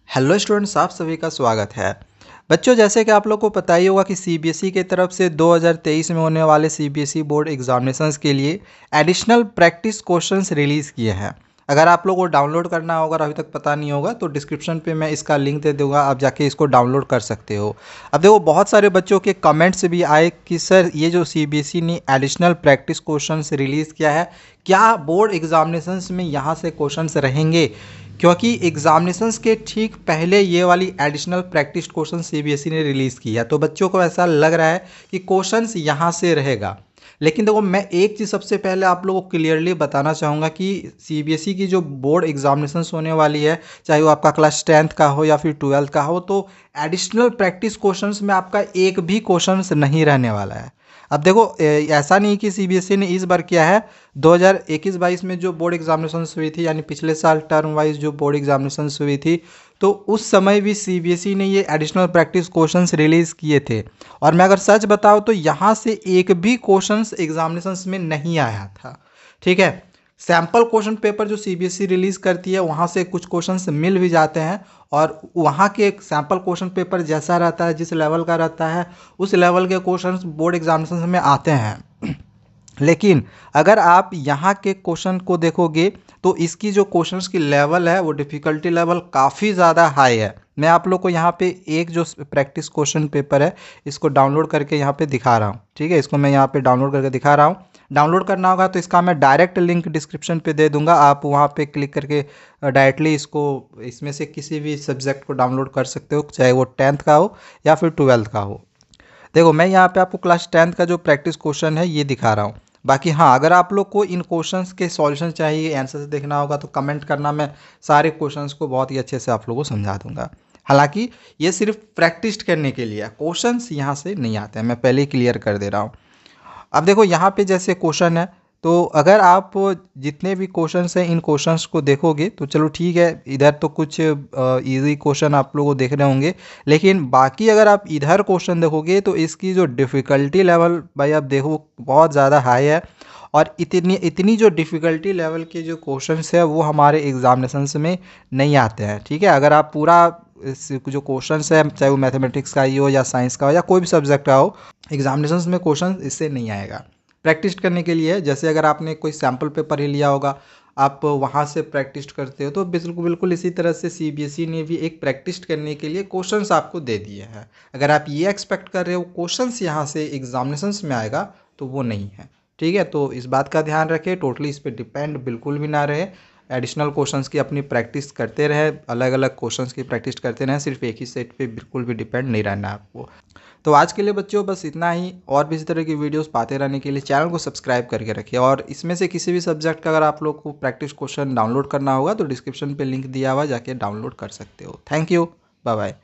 Hello students, आप सभी का स्वागत है। बच्चों, जैसे कि आप लोग को पता ही होगा कि सीबीएसई की तरफ से 2023 में होने वाले सीबीएसई बोर्ड एग्जामिनेशंस के लिए एडिशनल प्रैक्टिस क्वेश्चंस रिलीज़ किए हैं। अगर आप लोग को डाउनलोड करना होगा और अभी तक पता नहीं होगा तो डिस्क्रिप्शन पे मैं इसका लिंक दे दूंगा, आप जाके इसको डाउनलोड कर सकते हो। अब देखो, बहुत सारे बच्चों के कमेंट्स भी आए कि सर ये जो सीबीएसई ने एडिशनल प्रैक्टिस क्वेश्चंस रिलीज़ किया है, क्या बोर्ड एग्जामिनेशंस में यहाँ से क्वेश्चंस रहेंगे? क्योंकि एग्जामिनेशंस के ठीक पहले ये वाली एडिशनल प्रैक्टिस क्वेश्चन सीबीएसई ने रिलीज़ किया, तो बच्चों को ऐसा लग रहा है कि क्वेश्चंस यहाँ से रहेगा। लेकिन देखो, मैं एक चीज़ सबसे पहले आप लोगों को क्लियरली बताना चाहूँगा कि सीबीएसई की जो बोर्ड एग्जामिनेशंस होने वाली है, चाहे वो आपका क्लास 10th का हो या फिर 12th का हो, तो एडिशनल प्रैक्टिस क्वेश्चंस में आपका एक भी क्वेश्चंस नहीं रहने वाला है। अब देखो, ऐसा नहीं कि सीबीएसई ने इस बार किया है। 2021-22 में जो बोर्ड एग्जामिनेशंस हुई थी, यानी पिछले साल टर्म वाइज जो बोर्ड एग्जामिनेशंस हुई थी, तो उस समय भी सीबीएसई ने ये एडिशनल प्रैक्टिस क्वेश्चंस रिलीज़ किए थे। और मैं अगर सच बताऊँ तो यहाँ से एक भी क्वेश्चंस एग्जामिनेशंस में नहीं आया था। ठीक है, सैम्पल क्वेश्चन पेपर जो सीबीएसई रिलीज़ करती है वहाँ से कुछ क्वेश्चंस मिल भी जाते हैं, और वहाँ के सैम्पल क्वेश्चन पेपर जैसा रहता है, जिस लेवल का रहता है, उस लेवल के क्वेश्चंस बोर्ड एग्जामिनेशन में आते हैं। लेकिन अगर आप यहाँ के क्वेश्चन को देखोगे तो इसकी जो क्वेश्चंस की लेवल है वो डिफ़िकल्टी लेवल काफ़ी ज़्यादा हाई है। मैं आप लोग को यहाँ पे एक जो प्रैक्टिस क्वेश्चन पेपर है इसको डाउनलोड करके यहाँ पे दिखा रहा हूँ। ठीक है, इसको मैं यहाँ पे डाउनलोड करके दिखा रहा हूँ। डाउनलोड करना होगा तो इसका मैं डायरेक्ट लिंक डिस्क्रिप्शन पे दे दूंगा, आप वहाँ पे क्लिक करके डायरेक्टली इसको इसमें से किसी भी सब्जेक्ट को डाउनलोड कर सकते हो, चाहे वो 10th का हो या फिर 12th का हो। देखो, मैं यहाँ पे आपको क्लास 10th का जो प्रैक्टिस क्वेश्चन है ये दिखा रहा हूँ। बाकी हाँ, अगर आप लोग को इन क्वेश्चंस के सॉल्यूशन चाहिए, आंसर से देखना होगा तो कमेंट करना, मैं सारे क्वेश्चंस को बहुत ही अच्छे से आप लोगों को समझा दूंगा। हालांकि ये सिर्फ प्रैक्टिस करने के लिए है, क्वेश्चंस यहाँ से नहीं आते हैं, मैं पहले ही क्लियर कर दे रहा हूँ। अब देखो, यहाँ पे जैसे क्वेश्चन है, तो अगर आप जितने भी क्वेश्चंस हैं इन क्वेश्चंस को देखोगे तो चलो ठीक है, इधर तो कुछ इजी क्वेश्चन आप लोगों को देख रहे होंगे, लेकिन बाकी अगर आप इधर क्वेश्चन देखोगे तो इसकी जो डिफ़िकल्टी लेवल भाई आप देखो बहुत ज़्यादा हाई है। और इतनी इतनी जो डिफ़िकल्टी लेवल के जो क्वेश्चंस है वो हमारे एग्जामिनेशंस में नहीं आते हैं। ठीक है, अगर आप पूरा जो क्वेश्चंस है, चाहे वो मैथमेटिक्स का ही हो या साइंस का हो या कोई भी सब्जेक्ट का हो, एग्जामिनेशंस में क्वेश्चन इससे नहीं आएगा। प्रैक्टिस करने के लिए, जैसे अगर आपने कोई सैम्पल पेपर ही लिया होगा, आप वहाँ से प्रैक्टिस करते हो, तो बिल्कुल बिल्कुल इसी तरह से सीबीएसई ने भी एक प्रैक्टिस करने के लिए क्वेश्चंस आपको दे दिए हैं। अगर आप ये एक्सपेक्ट कर रहे हो क्वेश्चंस यहाँ से एग्जामिनेशंस में आएगा, तो वो नहीं है। ठीक है, तो इस बात का ध्यान रखें, टोटली इस पर डिपेंड बिल्कुल भी ना रहे। एडिशनल क्वेश्चंस की अपनी प्रैक्टिस करते रहें, अलग अलग क्वेश्चंस की प्रैक्टिस करते रहें, सिर्फ एक ही सेट पे बिल्कुल भी डिपेंड नहीं रहना आपको। तो आज के लिए बच्चों बस इतना ही। और भी इसी तरह की वीडियोस पाते रहने के लिए चैनल को सब्सक्राइब करके रखिए, और इसमें से किसी भी सब्जेक्ट का अगर आप लोग को प्रैक्टिस क्वेश्चन डाउनलोड करना होगा तो डिस्क्रिप्शन पे लिंक दिया हुआ, जाके डाउनलोड कर सकते हो। Thank you, bye bye.